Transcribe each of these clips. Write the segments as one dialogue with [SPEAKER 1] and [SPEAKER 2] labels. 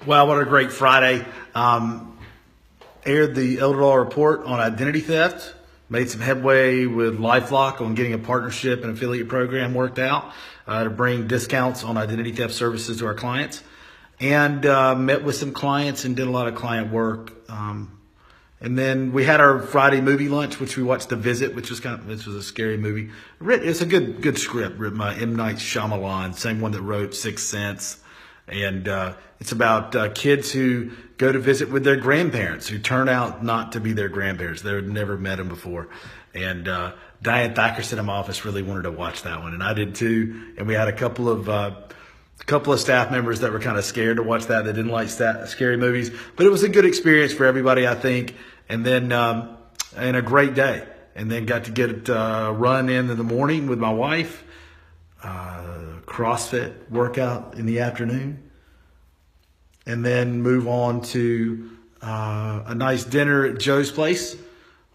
[SPEAKER 1] Wow, what a great Friday. Aired the Eldorado report on identity theft, made some headway with LifeLock on getting a partnership and affiliate program worked out to bring discounts on identity theft services to our clients, and met with some clients and did a lot of client work. And then we had our Friday movie lunch, which we watched The Visit, which was a scary movie. It's a good script written by M. Night Shyamalan, same one that wrote Sixth Sense. And it's about kids who go to visit with their grandparents who turn out not to be their grandparents. They had never met them before. And Diane Thacker said in my office really wanted to watch that one, and I did too. And we had a couple of staff members that were kind of scared to watch that. They didn't like scary movies, but it was a good experience for everybody, I think. And then and a great day. And then got to get run in the morning with my wife. CrossFit workout in the afternoon, and then move on to a nice dinner at Joe's place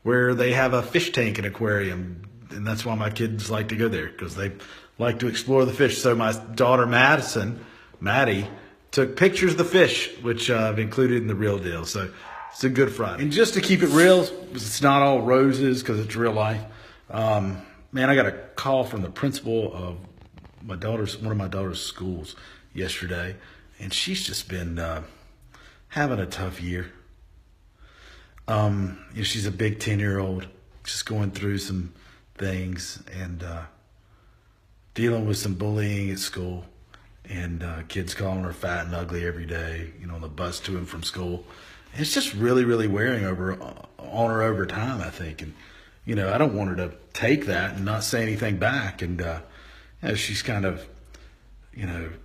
[SPEAKER 1] where they have a fish tank and aquarium, and that's why my kids like to go there, because they like to explore the fish. So my daughter Maddie, took pictures of the fish, which I've included in the Real Deal. So it's a good Friday. And just to keep it real, it's not all roses because it's real life. Man, I got a call from the principal of one of my daughter's schools yesterday, and she's just been having a tough year. She's a big 10-year-old, just going through some things and dealing with some bullying at school, and kids calling her fat and ugly every day, on the bus to and from school. And it's just really, really wearing on her over time, I think. And I don't want her to take that and not say anything back. And she's kind of,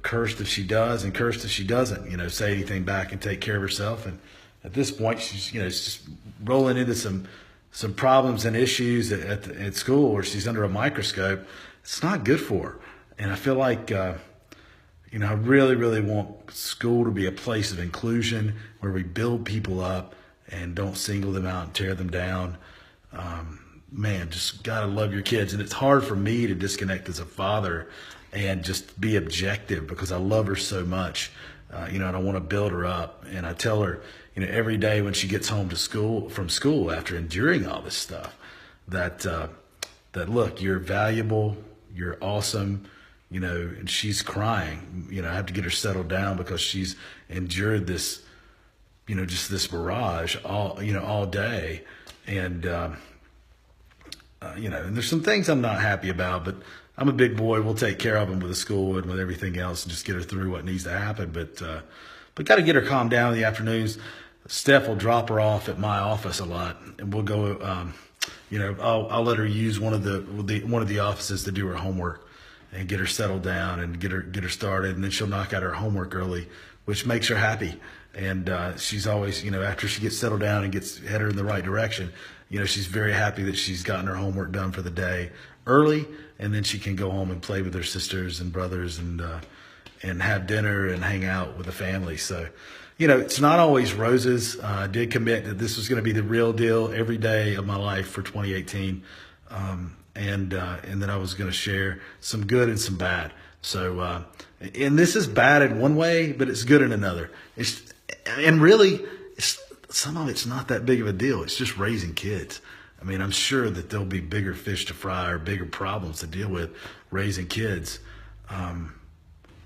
[SPEAKER 1] cursed if she does and cursed if she doesn't, say anything back and take care of herself. And at this point, she's, just rolling into some problems and issues at school where she's under a microscope. It's not good for her. And I feel like, I really, really want school to be a place of inclusion where we build people up and don't single them out and tear them down. Man, just gotta love your kids. And it's hard for me to disconnect as a father and just be objective because I love her so much. And I want to build her up. And I tell her, every day when she gets home from school after enduring all this stuff, that look, you're valuable, you're awesome, and she's crying. I have to get her settled down because she's endured this, just this barrage all day. And, and there's some things I'm not happy about, but I'm a big boy. We'll take care of them with the school and with everything else and just get her through what needs to happen. But got to get her calmed down in the afternoons. Steph will drop her off at my office a lot, and we'll go, I'll let her use one of the offices to do her homework and get her settled down and get her started. And then she'll knock out her homework early, which makes her happy. And she's always, after she gets settled down and gets headed in the right direction, she's very happy that she's gotten her homework done for the day early, and then she can go home and play with her sisters and brothers and have dinner and hang out with the family. So, it's not always roses. I did commit that this was going to be the real deal every day of my life for 2018, and that I was going to share some good and some bad. So, and this is bad in one way, but it's good in another. Some of it's not that big of a deal. It's just raising kids. I mean, I'm sure that there'll be bigger fish to fry or bigger problems to deal with raising kids. I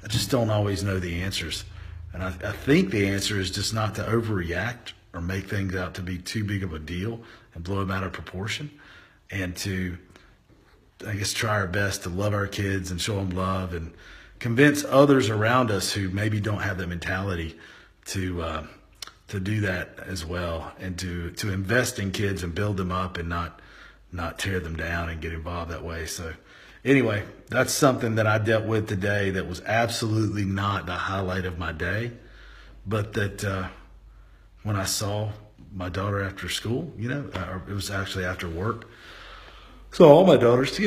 [SPEAKER 1] just don't always know the answers. And I think the answer is just not to overreact or make things out to be too big of a deal and blow them out of proportion, and to, I guess, try our best to love our kids and show them love and convince others around us who maybe don't have that mentality to do that as well, and to invest in kids and build them up and not tear them down and get involved that way. So anyway, that's something that I dealt with today that was absolutely not the highlight of my day, but that when I saw my daughter after school, it was actually after work. So all my daughters,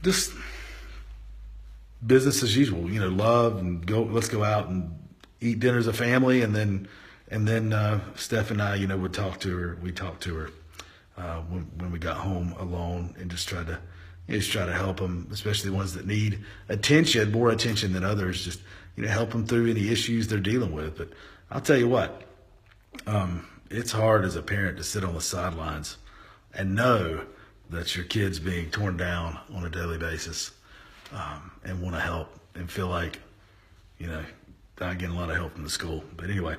[SPEAKER 1] just business as usual, love and let's go out and eat dinner as a family, and then Steph and I, would talk to her. We talked to her when we got home alone, and just try to help them, especially the ones that need attention, more attention than others. Just help them through any issues they're dealing with. But I'll tell you what, it's hard as a parent to sit on the sidelines and know that your kid's being torn down on a daily basis, and want to help and feel like, not getting a lot of help from the school. But anyway,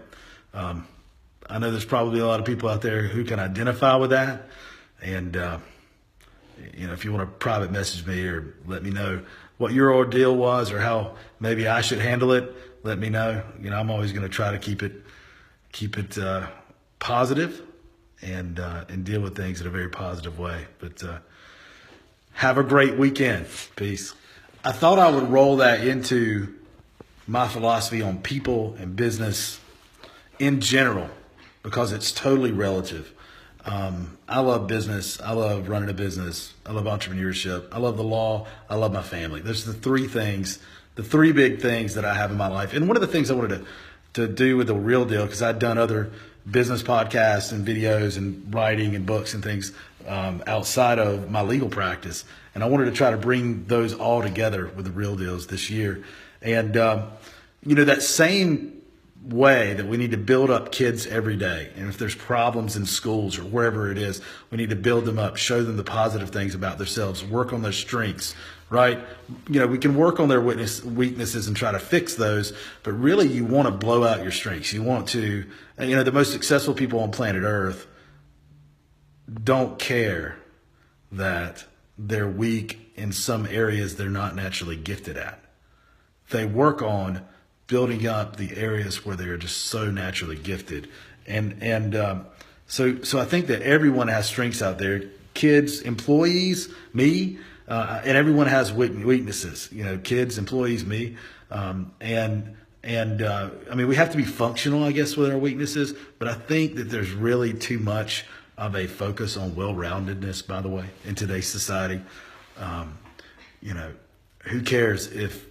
[SPEAKER 1] I know there's probably a lot of people out there who can identify with that. And, if you want to private message me or let me know what your ordeal was or how maybe I should handle it, let me know. I'm always going to try to keep it positive and deal with things in a very positive way. But have a great weekend. Peace. I thought I would roll that into my philosophy on people and business in general, because it's totally relative. I love business. I love running a business. I love entrepreneurship. I love the law. I love my family. There's the three big things that I have in my life. And one of the things I wanted to do with the Real Deal, because I'd done other business podcasts and videos and writing and books and things outside of my legal practice. And I wanted to try to bring those all together with the Real Deals this year. And, that same way that we need to build up kids every day. And if there's problems in schools or wherever it is, we need to build them up, show them the positive things about themselves, work on their strengths, right? We can work on their weaknesses and try to fix those, but really you want to blow out your strengths. You want to, the most successful people on planet Earth don't care that they're weak in some areas they're not naturally gifted at. They work on building up the areas where they're just so naturally gifted. So I think that everyone has strengths out there. Kids, employees, me, and everyone has weaknesses. Kids, employees, me. We have to be functional, I guess, with our weaknesses. But I think that there's really too much of a focus on well-roundedness, by the way, in today's society. Who cares if,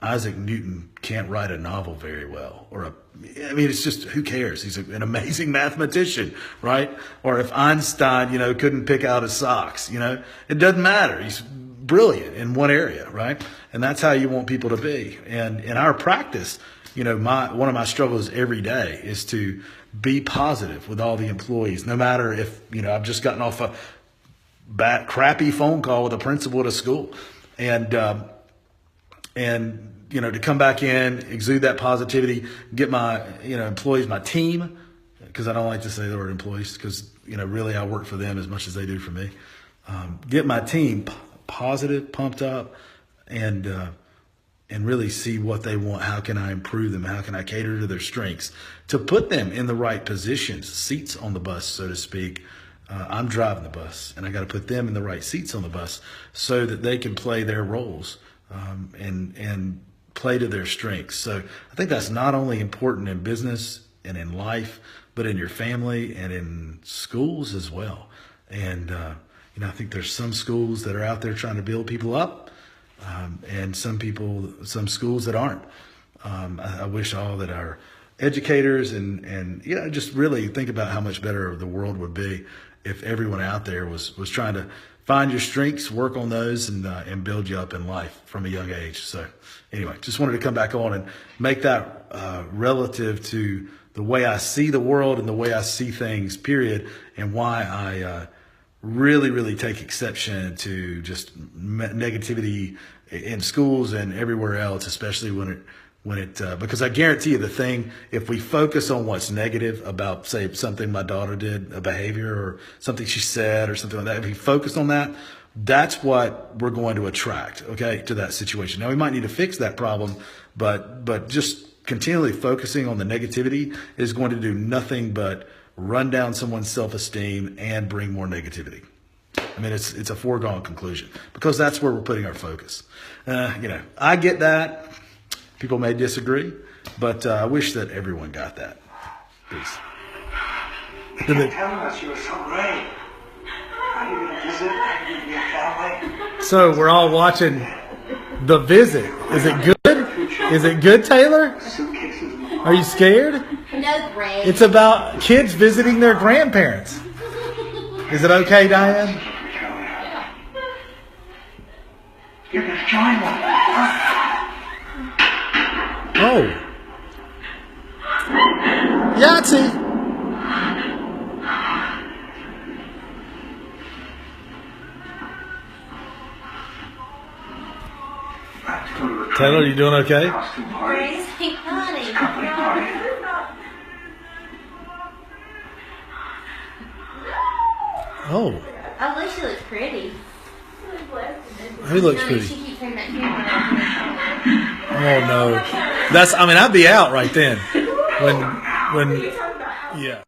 [SPEAKER 1] Isaac Newton can't write a novel very well, it's just, who cares? He's an amazing mathematician, right? Or if Einstein, couldn't pick out his socks, it doesn't matter. He's brilliant in one area, right? And that's how you want people to be. And in our practice, one of my struggles every day is to be positive with all the employees, no matter if, I've just gotten off a crappy phone call with a principal at a school, and to come back in, exude that positivity, get my, employees, my team, because I don't like to say the word employees, because, really I work for them as much as they do for me. Get my team positive, pumped up, and really see what they want. How can I improve them? How can I cater to their strengths to put them in the right positions, seats on the bus, so to speak. I'm driving the bus, and I got to put them in the right seats on the bus so that they can play their roles and play to their strengths. So I think that's not only important in business and in life, but in your family and in schools as well. And I think there's some schools that are out there trying to build people up, and some schools that aren't. I wish all that our educators and just really think about how much better the world would be if everyone out there was trying to find your strengths, work on those, and build you up in life from a young age. So anyway, just wanted to come back on and make that relative to the way I see the world and the way I see things, period, and why I really, really take exception to just negativity in schools and everywhere else, especially when it because I guarantee you if we focus on what's negative about, say, something my daughter did, a behavior or something she said or something like that, if we focus on that, that's what we're going to attract, okay, to that situation. Now, we might need to fix that problem, but just continually focusing on the negativity is going to do nothing but run down someone's self-esteem and bring more negativity. It's a foregone conclusion because that's where we're putting our focus. I get that. People may disagree, but I wish that everyone got that. Peace.
[SPEAKER 2] They kept telling us you were so great. Are you going to visit? Are you going to be a family?
[SPEAKER 1] So we're all watching The Visit. Is it good? Is it good, Taylor? Are you scared?
[SPEAKER 3] No, great.
[SPEAKER 1] It's about kids visiting their grandparents. Is it okay, Diane?
[SPEAKER 2] You're going to join them.
[SPEAKER 1] Oh. Yahtzee. Taylor, you doing okay?
[SPEAKER 2] Costume party.
[SPEAKER 3] Honey.
[SPEAKER 2] Company party.
[SPEAKER 1] Oh.
[SPEAKER 3] Oh, look, she looks pretty.
[SPEAKER 1] Who looks
[SPEAKER 3] Honey,
[SPEAKER 1] pretty?
[SPEAKER 3] she keeps turning that camera on.
[SPEAKER 1] Oh no. I'd be out right then. When, yeah.